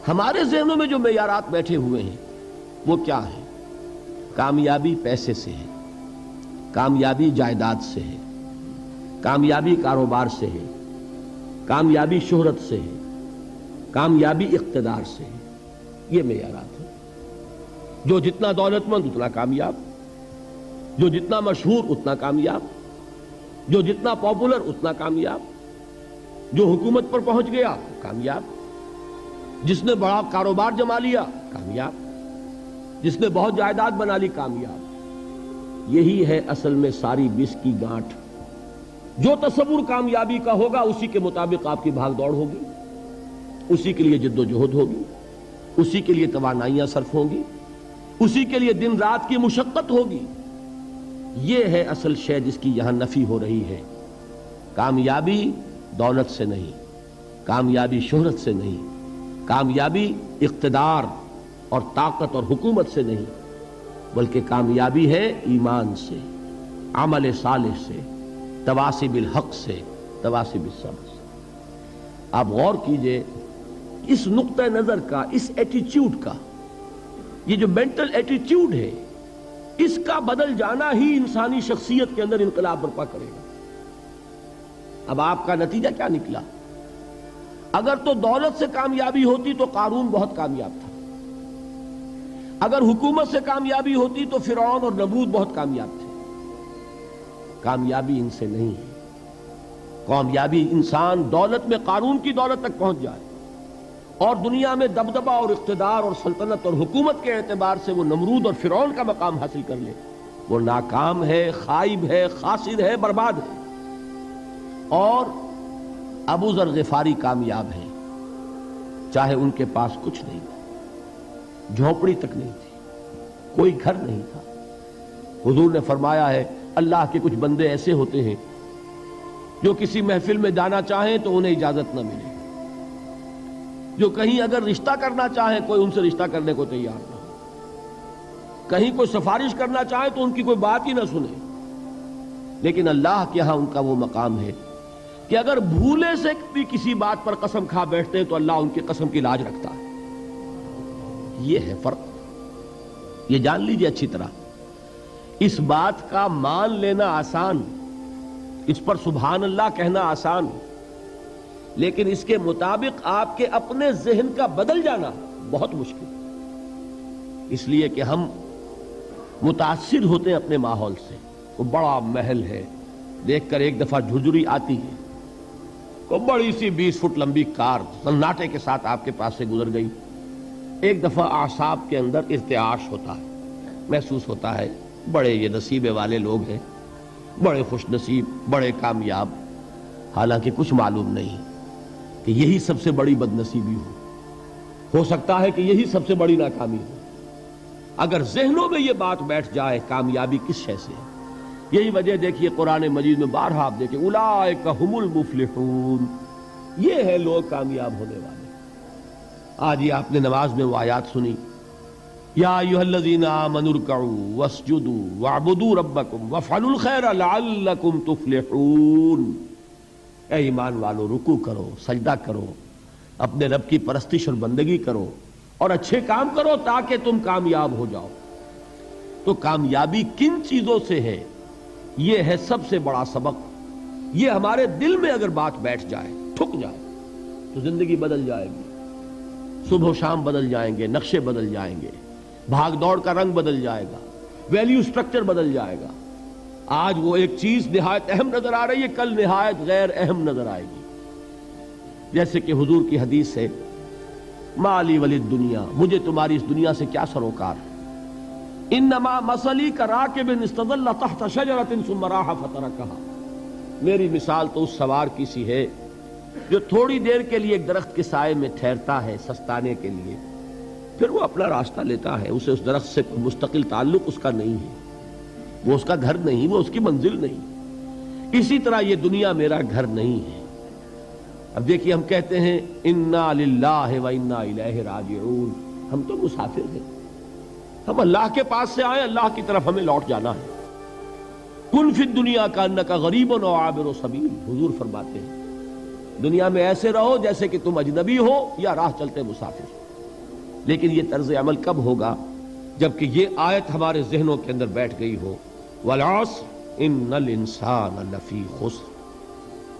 ہمارے ذہنوں میں جو معیارات بیٹھے ہوئے ہیں وہ کیا ہے؟ کامیابی پیسے سے ہے، کامیابی جائیداد سے ہے، کامیابی کاروبار سے ہے، کامیابی شہرت سے ہے، کامیابی اقتدار سے ہے. یہ معیارات ہیں. جو جتنا دولت مند اتنا کامیاب، جو جتنا مشہور اتنا کامیاب، جو جتنا پاپولر اتنا کامیاب، جو حکومت پر پہنچ گیا کامیاب، جس نے بڑا کاروبار جما لیا کامیاب، جس نے بہت جائیداد بنا لی کامیاب. یہی ہے اصل میں ساری بس کی گانٹھ. جو تصور کامیابی کا ہوگا اسی کے مطابق آپ کی بھاگ دوڑ ہوگی، اسی کے لیے جد و جہد ہوگی، اسی کے لیے توانائیاں صرف ہوں گی، اسی کے لیے دن رات کی مشقت ہوگی. یہ ہے اصل شے جس کی یہاں نفی ہو رہی ہے. کامیابی دولت سے نہیں، کامیابی شہرت سے نہیں، کامیابی اقتدار اور طاقت اور حکومت سے نہیں، بلکہ کامیابی ہے ایمان سے، عمل صالح سے، تواصی بالحق سے، تواصی بالصبر سے. آپ غور کیجئے اس نقطہ نظر کا، اس ایٹیچیوڈ کا، یہ جو مینٹل ایٹیچیوڈ ہے اس کا بدل جانا ہی انسانی شخصیت کے اندر انقلاب برپا کرے گا. اب آپ کا نتیجہ کیا نکلا؟ اگر تو دولت سے کامیابی ہوتی تو قارون بہت کامیاب تھا، اگر حکومت سے کامیابی ہوتی تو فرعون اور نمرود بہت کامیاب تھے. کامیابی ان سے نہیں ہے. کامیابی انسان دولت میں قارون کی دولت تک پہنچ جائے اور دنیا میں دبدبہ اور اقتدار اور سلطنت اور حکومت کے اعتبار سے وہ نمرود اور فرعون کا مقام حاصل کر لے، وہ ناکام ہے، خائب ہے، خاسر ہے، برباد ہے. اور ابو ذر غفاری کامیاب ہیں، چاہے ان کے پاس کچھ نہیں تھا، جھونپڑی تک نہیں تھی، کوئی گھر نہیں تھا. حضور نے فرمایا ہے اللہ کے کچھ بندے ایسے ہوتے ہیں جو کسی محفل میں جانا چاہیں تو انہیں اجازت نہ ملے، جو کہیں اگر رشتہ کرنا چاہیں کوئی ان سے رشتہ کرنے کو تیار نہ ہو، کہیں کوئی سفارش کرنا چاہے تو ان کی کوئی بات ہی نہ سنے. لیکن اللہ کے ہاں ان کا وہ مقام ہے کہ اگر بھولے سے بھی کسی بات پر قسم کھا بیٹھتے ہیں تو اللہ ان کی قسم کی لاج رکھتا ہے. یہ ہے فرق. یہ جان لیجئے اچھی طرح. اس بات کا مان لینا آسان، اس پر سبحان اللہ کہنا آسان، لیکن اس کے مطابق آپ کے اپنے ذہن کا بدل جانا بہت مشکل. اس لیے کہ ہم متاثر ہوتے ہیں اپنے ماحول سے. وہ بڑا محل ہے، دیکھ کر ایک دفعہ جھرجھری آتی ہے، وہ بڑی سی 20 فٹ لمبی کار سناٹے کے ساتھ آپ کے پاس سے گزر گئی. ایک دفعہ اعصاب کے اندر ارتعاش ہوتا ہے، محسوس ہوتا ہے بڑے یہ نصیب والے لوگ ہیں، بڑے خوش نصیب، بڑے کامیاب. حالانکہ کچھ معلوم نہیں کہ یہی سب سے بڑی بد نصیبی ہو سکتا ہے کہ یہی سب سے بڑی ناکامی ہو. اگر ذہنوں میں یہ بات بیٹھ جائے کامیابی کس شے سے ہے. یہی وجہ دیکھیے قرآن مجید میں بارہا آپ دیکھیں اولئک ھم المفلحون، یہ ہے لوگ کامیاب ہونے والے. آج یہ آپ نے نماز میں وہ آیات سنی، یا ایھا الذین آمنوا ارکعوا واسجدوا واعبدوا ربکم وافعلوا الخیر لعلکم تفلحون. اے ایمان والو، رکوع کرو، سجدہ کرو، اپنے رب کی پرستش اور بندگی کرو اور اچھے کام کرو تاکہ تم کامیاب ہو جاؤ. تو کامیابی کن چیزوں سے ہے؟ یہ ہے سب سے بڑا سبق. یہ ہمارے دل میں اگر بات بیٹھ جائے، ٹھک جائے، تو زندگی بدل جائے گی. صبح و شام بدل جائیں گے، نقشے بدل جائیں گے، بھاگ دوڑ کا رنگ بدل جائے گا، ویلیو سٹرکچر بدل جائے گا. آج وہ ایک چیز نہایت اہم نظر آ رہی ہے، کل نہایت غیر اہم نظر آئے گی. جیسے کہ حضور کی حدیث ہے مالی ولی الدنیا، مجھے تمہاری اس دنیا سے کیا سروکار ہے. انما مثلی کراکب استظل تحت شجرۃ ثم راح فترکها، میری مثال تو اس سوار کی سی ہے جو تھوڑی دیر کے لیے ایک درخت کے سائے میں ٹھہرتا ہے سستانے کے لیے، پھر وہ اپنا راستہ لیتا ہے. اسے اس درخت سے مستقل تعلق اس کا نہیں ہے، وہ اس کا گھر نہیں، وہ اس کی منزل نہیں. اسی طرح یہ دنیا میرا گھر نہیں ہے. اب دیکھیے ہم کہتے ہیں انا للہ و انا الیہ راجعون، ہم تو مسافر ہیں، ہم اللہ کے پاس سے آئے، اللہ کی طرف ہمیں لوٹ جانا ہے. کن فی الدنیا کانک غریب و عابر سبیل، حضور فرماتے ہیں دنیا میں ایسے رہو جیسے کہ تم اجنبی ہو یا راہ چلتے مسافر. لیکن یہ طرز عمل کب ہوگا؟ جبکہ یہ آیت ہمارے ذہنوں کے اندر بیٹھ گئی ہو، وَالْعَصْرِ إِنَّ الْإِنسَانَ لَفِي خُسْرٍ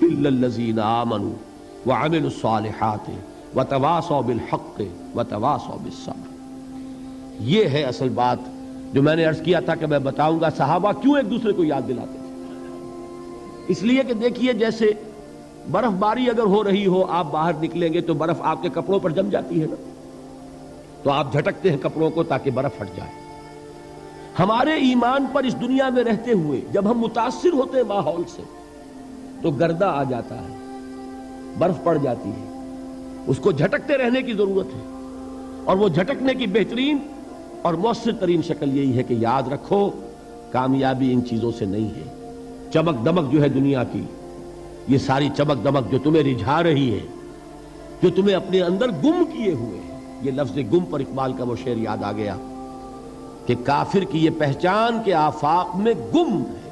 إِلَّا الَّذِينَ آمَنُوا وَعَمِلُوا الصَّالِحَاتِ وَتَوَاصَوْا بِالْحَقِّ وَتَوَاصَوْا بِالصَّبْرِ۔ یہ ہے اصل بات جو میں نے عرض کیا تھا کہ میں بتاؤں گا صحابہ کیوں ایک دوسرے کو یاد دلاتے تھے۔ اس لیے کہ دیکھیے جیسے برف باری اگر ہو رہی ہو، آپ باہر نکلیں گے تو برف آپ کے کپڑوں پر جم جاتی ہے نا، تو آپ جھٹکتے ہیں کپڑوں کو تاکہ برف ہٹ جائے۔ ہمارے ایمان پر اس دنیا میں رہتے ہوئے جب ہم متاثر ہوتے ہیں ماحول سے تو گردہ آ جاتا ہے، برف پڑ جاتی ہے، اس کو جھٹکتے رہنے کی ضرورت ہے۔ اور وہ جھٹکنے کی بہترین اور مؤثر ترین شکل یہی ہے کہ یاد رکھو کامیابی ان چیزوں سے نہیں ہے۔ چمک دمک جو ہے دنیا کی، یہ ساری چمک دمک جو تمہیں رجھا رہی ہے، جو تمہیں اپنے اندر گم کیے ہوئے ہے، یہ لفظ گم پر اقبال کا وہ شعر یاد آ گیا کہ کافر کی یہ پہچان کے آفاق میں گم ہے،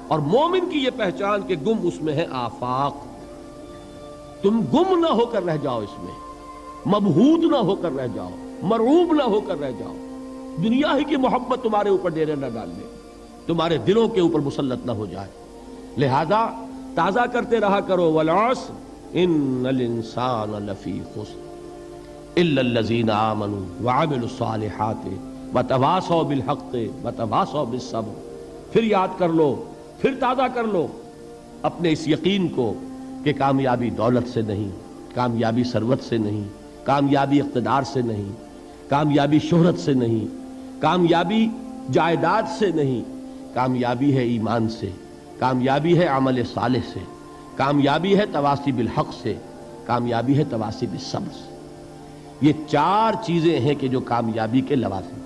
اور مومن کی یہ پہچان کے گم اس میں ہے آفاق۔ تم گم نہ ہو کر رہ جاؤ، اس میں مبہوت نہ ہو کر رہ جاؤ، مرعوب نہ ہو کر رہ جاؤ، دنیا ہی کی محبت تمہارے اوپر ڈیرے نہ ڈال لے، تمہارے دلوں کے اوپر مسلط نہ ہو جائے۔ لہذا تازہ کرتے رہا کرو، وَالْعَصْرِ إِنَّ الْإِنسَانَ لَفِي خُسْرٍ إِلَّا الَّذِينَ آمَنُوا وَعَمِلُوا الصَّالِحَاتِ وَتَوَاصَوْا بِالْحَقِّ وَتَوَاصَوْا بِالصَّبْرِ۔ پھر یاد کر لو، پھر تازہ کر لو اپنے اس یقین کو کہ کامیابی دولت سے نہیں، کامیابی ثروت سے نہیں، کامیابی اقتدار سے نہیں، کامیابی شہرت سے نہیں، کامیابی جائیداد سے نہیں، کامیابی ہے ایمان سے، کامیابی ہے عمل صالح سے، کامیابی ہے تواصی بالحق سے، کامیابی ہے تواصی بالصبر سے۔ یہ چار چیزیں ہیں کہ جو کامیابی کے لوازم